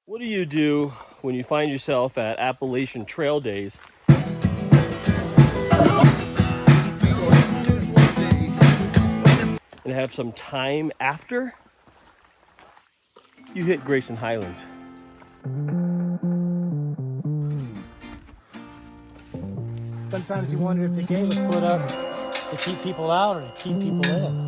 What do you do when you find yourself at Appalachian Trail Days and have some time after you hit Grayson Highlands? Sometimes you wonder if the gate was put up to keep people out or to keep people in.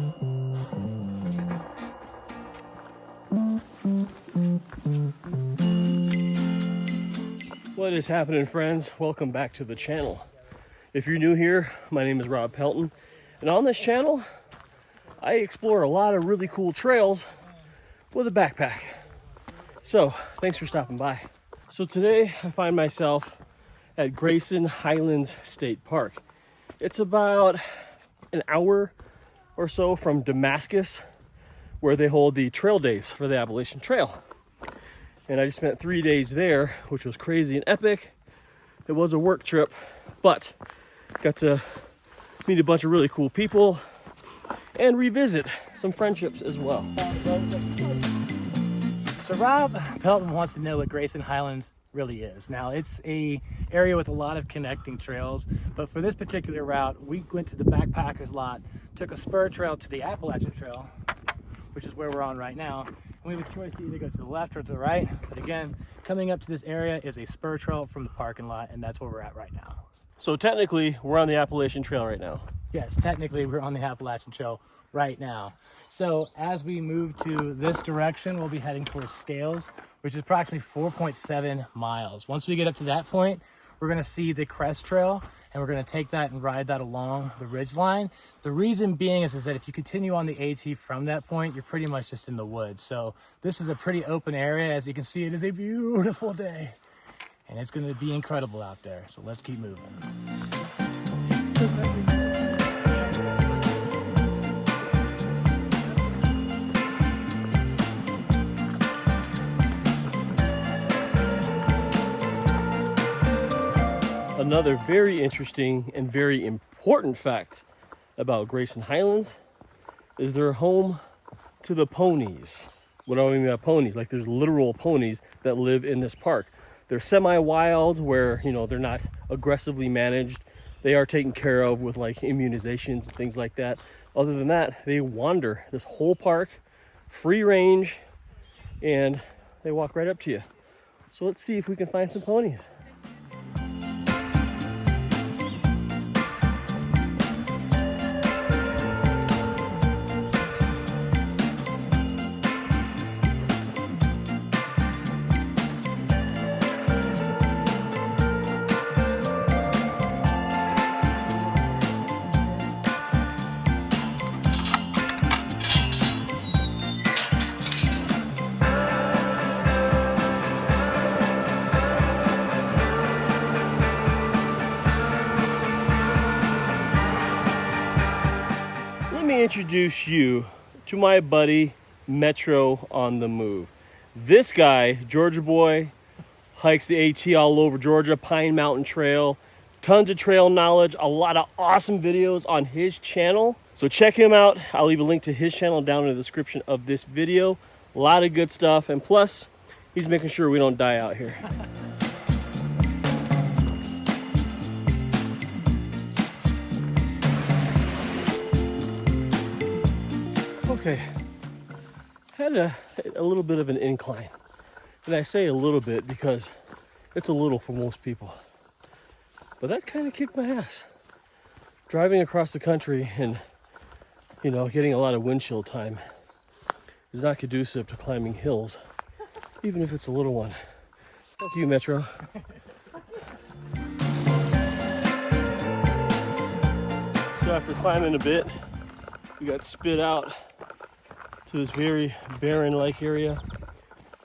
What is happening, friends? Welcome back to the channel. If you're new here, my name is Rob Pelton, and on this channel I explore a lot of really cool trails with a backpack. So thanks for stopping by. So today I find myself at Grayson Highlands State Park. It's about an hour or so from Damascus, where they hold the trail days for the Appalachian Trail. And I just spent 3 days there, which was crazy and epic. It was a work trip, but got to meet a bunch of really cool people and revisit some friendships as well. So Rob Pelton wants to know what Grayson Highlands really is. Now, it's a area with a lot of connecting trails, but for this particular route, we went to the backpackers lot, took a spur trail to the Appalachian Trail, which is where we're on right now. And we have a choice to either go to the left or to the right. But again, coming up to this area is a spur trail from the parking lot, and that's where we're at right now. So technically, we're on the Appalachian Trail right now. Yes, technically we're on the Appalachian Trail right now. So as we move to this direction, we'll be heading towards Scales, which is approximately 4.7 miles. Once we get up to that point, we're gonna see the Crest Trail, and we're gonna take that and ride that along the ridge line. The reason being is that if you continue on the AT from that point, you're pretty much just in the woods. So this is a pretty open area. As you can see, it is a beautiful day, and it's gonna be incredible out there. So let's keep moving. Another very interesting and very important fact about Grayson Highlands is they're home to the ponies. What do I mean by ponies? Like, there's literal ponies that live in this park. They're semi-wild, where, you know, they're not aggressively managed. They are taken care of with like immunizations and things like that. Other than that, they wander this whole park, free range, and they walk right up to you. So let's see if we can find some ponies. Introduce you to my buddy Metro on the Move. This guy, Georgia boy, hikes the AT all over Georgia, Pine Mountain Trail, tons of trail knowledge, a lot of awesome videos on his channel. So check him out. I'll leave a link to his channel down in the description of this video. A lot of good stuff, and plus, he's making sure we don't die out here. Okay, had a little bit of an incline, and I say a little bit because it's a little for most people, but that kind of kicked my ass. Driving across the country and, you know, getting a lot of windshield time is not conducive to climbing hills, even if it's a little one. Fuck you, Metro. So after climbing a bit, we got spit out to this very barren lake area,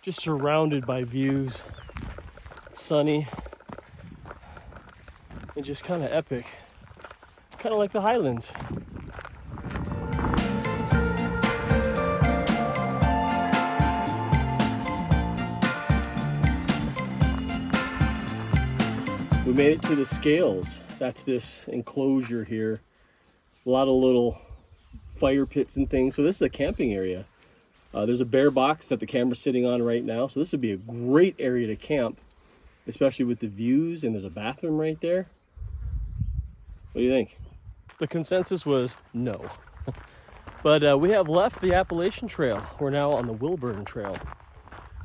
just surrounded by views. It's sunny and just kind of epic, kind of like the Highlands. We made it to the Scales. That's this enclosure here. A lot of little fire pits and things. So this is a camping area. There's a bear box that the camera's sitting on right now, so this would be a great area to camp, especially with the views, and there's a bathroom right there. What do you think? The consensus was no. But we have left the Appalachian Trail. We're now on the Wilburn Trail,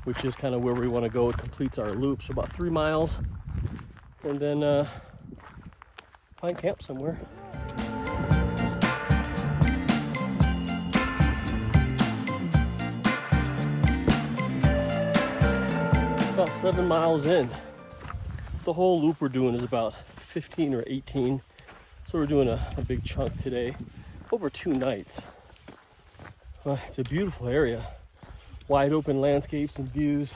which is kind of where we want to go. It completes our loop, so about 3 miles, and then find camp somewhere. About 7 miles in. The whole loop we're doing is about 15 or 18. So we're doing a big chunk today, over 2 nights. It's a beautiful area. Wide open landscapes and views.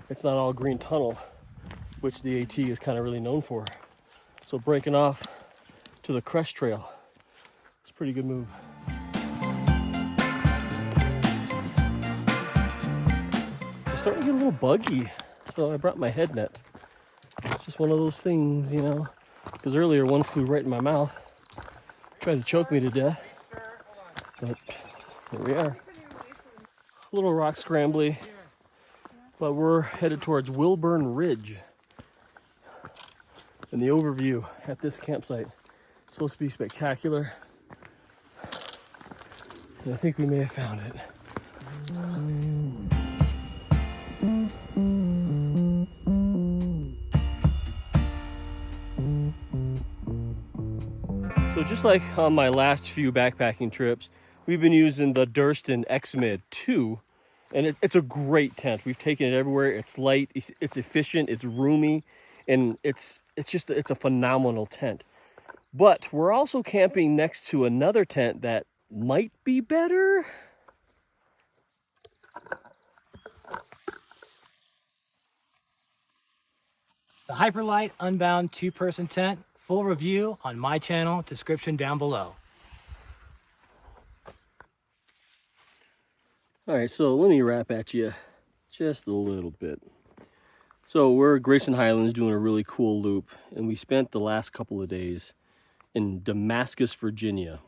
It's not all green tunnel, which the AT is kind of really known for. So breaking off to the Crest Trail, it's a pretty good move. Starting to get a little buggy, so I brought my head net. It's just one of those things, you know, because earlier one flew right in my mouth, tried to choke me to death, but here we are. A little rock scrambly, but we're headed towards Wilburn Ridge. And the overview at this campsite is supposed to be spectacular, and I think we may have found it. So just like on my last few backpacking trips, we've been using the Durston X-Mid 2, and it's a great tent. We've taken it everywhere. It's light, it's efficient, it's roomy, and it's a phenomenal tent. But we're also camping next to another tent that might be better. It's the Hyperlite Unbound 2-person tent. Full review on my channel, description down below. All right, so let me wrap at you just a little bit. So we're at Grayson Highlands doing a really cool loop, and we spent the last couple of days in Damascus, Virginia.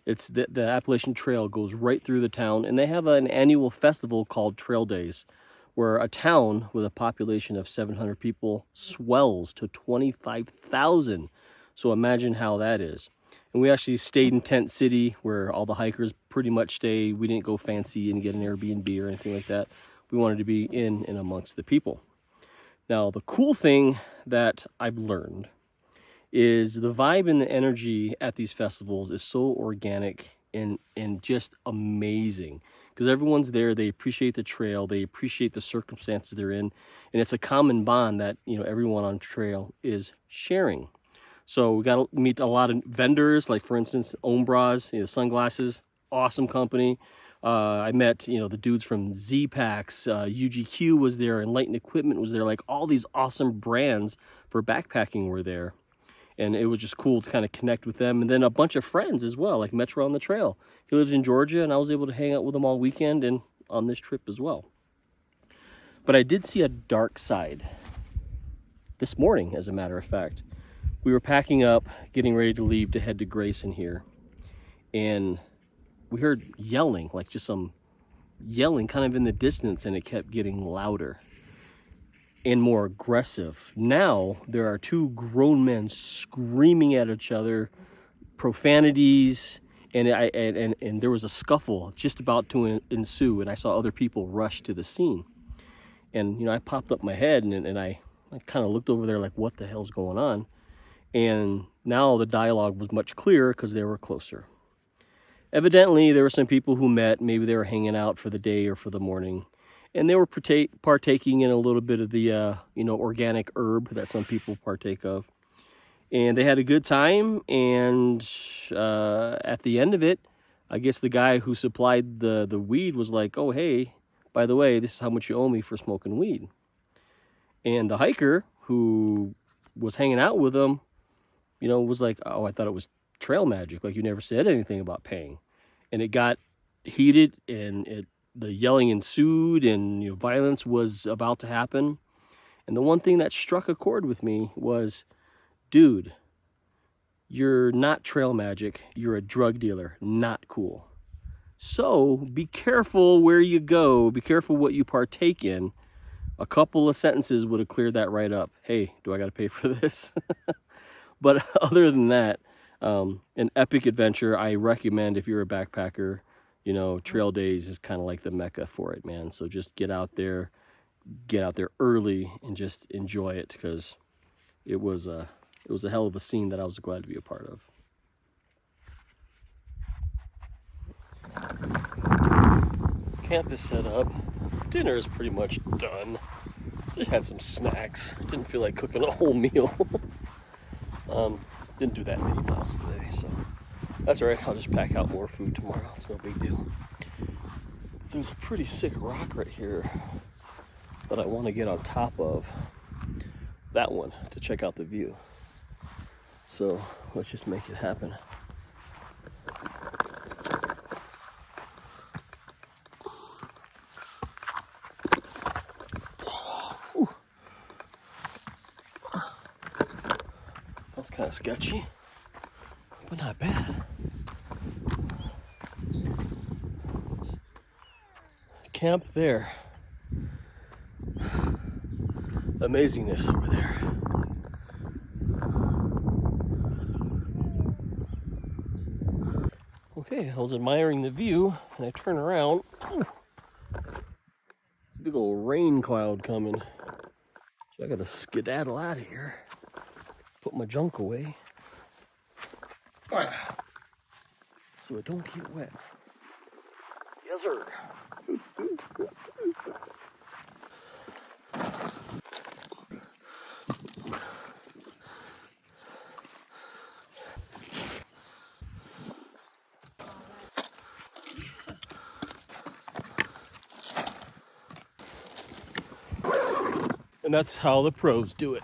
It's the Appalachian Trail goes right through the town, and they have an annual festival called Trail Days, where a town with a population of 700 people swells to 25,000. So imagine how that is. And we actually stayed in Tent City, where all the hikers pretty much stay. We didn't go fancy and get an Airbnb or anything like that. We wanted to be in and amongst the people. Now, the cool thing that I've learned is the vibe and the energy at these festivals is so organic and just amazing. Because everyone's there, they appreciate the trail, they appreciate the circumstances they're in, and it's a common bond that, you know, everyone on trail is sharing. So we got to meet a lot of vendors, like for instance, Ombras, you know, sunglasses, awesome company. I met, you know, the dudes from Z-Packs, UGQ was there, Enlightened Equipment was there, like all these awesome brands for backpacking were there. And it was just cool to kind of connect with them. And then a bunch of friends as well, like Metro on the Trail. He lives in Georgia, and I was able to hang out with him all weekend and on this trip as well. But I did see a dark side this morning, as a matter of fact. We were packing up, getting ready to leave to head to Grayson here. And we heard yelling, like just some yelling kind of in the distance, and it kept getting louder and more aggressive. Now there are 2 grown men screaming at each other, profanities, and there was a scuffle just about to ensue, and I saw other people rush to the scene. And you know, I popped up my head and I kind of looked over there like, what the hell's going on? And now the dialogue was much clearer because they were closer. Evidently, there were some people who met, maybe they were hanging out for the day or for the morning, and they were partaking in a little bit of the, you know, organic herb that some people partake of. And they had a good time, and at the end of it, I guess the guy who supplied the weed was like, oh, hey, by the way, this is how much you owe me for smoking weed. And the hiker who was hanging out with them, you know, was like, oh, I thought it was trail magic. Like, you never said anything about paying. And it got heated, and the yelling ensued, and you know, violence was about to happen. And the one thing that struck a chord with me was, dude, you're not trail magic. You're a drug dealer. Not cool. So be careful where you go. Be careful what you partake in. A couple of sentences would have cleared that right up. Hey, do I got to pay for this? But other than that, an epic adventure. I recommend if you're a backpacker, you know, trail days is kind of like the mecca for it, man. So just get out there early and just enjoy it, because it was a hell of a scene that I was glad to be a part of. Camp is set up. Dinner is pretty much done. Just had some snacks. Didn't feel like cooking a whole meal. Didn't do that many miles today, so that's all right. I'll just pack out more food tomorrow. It's no big deal. There's a pretty sick rock right here that I want to get on top of. That one, to check out the view. So let's just make it happen. That's kind of sketchy, but not bad. Camp there. Amazingness over there. Okay, I was admiring the view and I turn around. Ooh, big old rain cloud coming. So I gotta skedaddle out of here. Put my junk away. So it don't get wet. Yes, sir. And that's how the pros do it.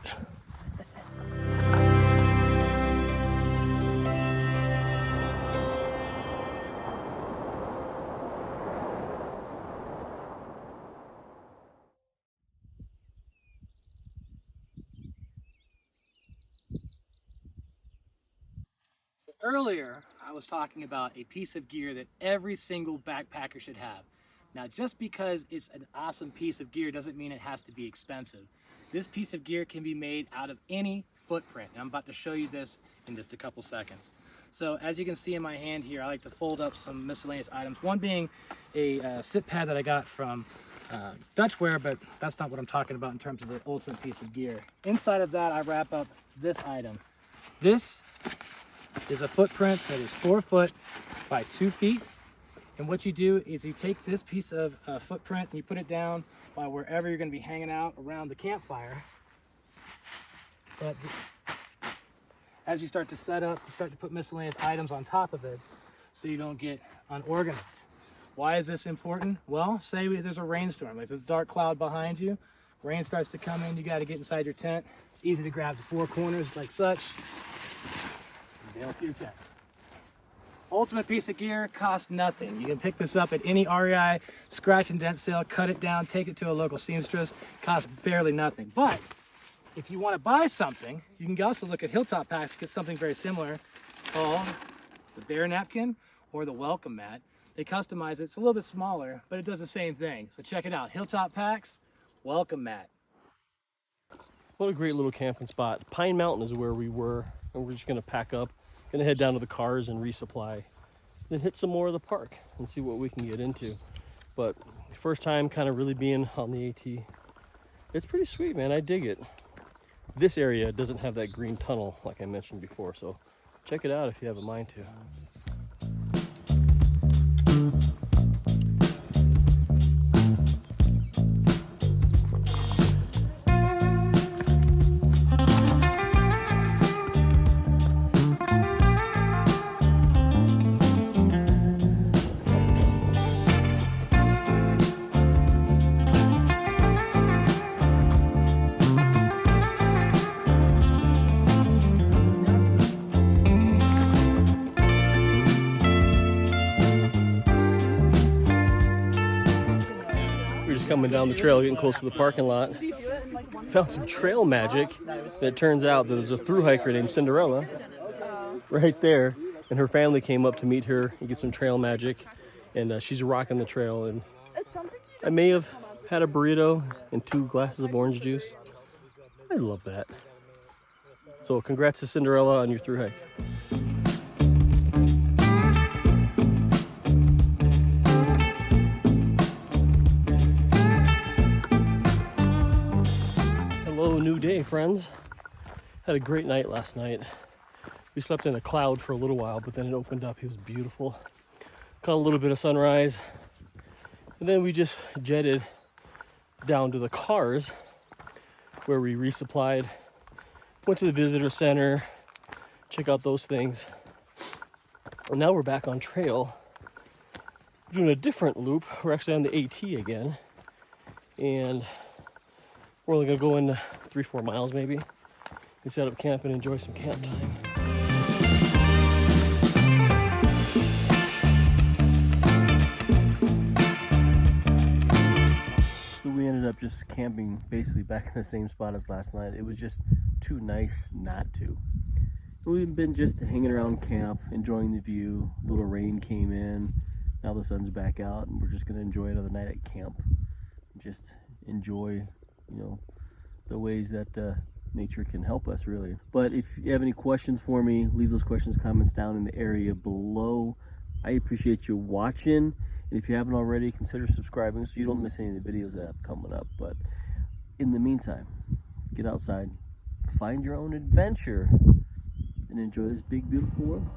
So earlier, I was talking about a piece of gear that every single backpacker should have. Now, just because it's an awesome piece of gear doesn't mean it has to be expensive. This piece of gear can be made out of any footprint, and I'm about to show you this in just a couple seconds. So as you can see in my hand here, I like to fold up some miscellaneous items. One being a sit pad that I got from Dutchware, but that's not what I'm talking about in terms of the ultimate piece of gear. Inside of that, I wrap up this item. This is a footprint that is 4 foot by 2 feet. And what you do is you take this piece of footprint and you put it down by wherever you're going to be hanging out around the campfire. But as you start to set up, you start to put miscellaneous items on top of it so you don't get unorganized. Why is this important? Well, say there's a rainstorm, like this dark cloud behind you, rain starts to come in, you got to get inside your tent. It's easy to grab the 4 corners like such and bail to your tent. Ultimate piece of gear costs nothing. You can pick this up at any REI scratch and dent sale, cut it down, take it to a local seamstress, costs barely nothing. But if you want to buy something, you can also look at Hilltop Packs to get something very similar called the Bear Napkin or the Welcome Mat. They customize it. It's a little bit smaller, but it does the same thing. So check it out. Hilltop Packs, Welcome Mat. What a great little camping spot. Pine Mountain is where we were, and we're just gonna pack up, gonna head down to the cars and resupply, then hit some more of the park and see what we can get into. But first time kind of really being on the AT. It's pretty sweet, man. I dig it. This area doesn't have that green tunnel like I mentioned before, so check it out if you have a mind to. Coming down the trail, getting close to the parking lot, found some trail magic. That turns out that there's a thru hiker named Cinderella right there, and her family came up to meet her and get some trail magic. and she's rocking the trail. And I may have had a burrito and 2 glasses of orange juice. I love that. So congrats to Cinderella on your through hike. Hello, new day, friends. Had a great night last night. We slept in a cloud for a little while, but then it opened up. It was beautiful. Caught a little bit of sunrise. And then we just jetted down to the cars where we resupplied. Went to the visitor center, check out those things. And now we're back on trail, doing a different loop. We're actually on the AT again. And we're only gonna go in 3-4 miles maybe and set up camp and enjoy some camp time. So we ended up just camping basically back in the same spot as last night. It was just too nice not to. We've been just hanging around camp, enjoying the view. A little rain came in. Now the sun's back out, and we're just gonna enjoy another night at camp. Just enjoy, you know, the ways that nature can help us, really. But if you have any questions for me, leave those questions, comments down in the area below. I appreciate you watching. And if you haven't already, consider subscribing so you don't miss any of the videos that have coming up. But in the meantime, get outside, find your own adventure, and enjoy this big, beautiful world.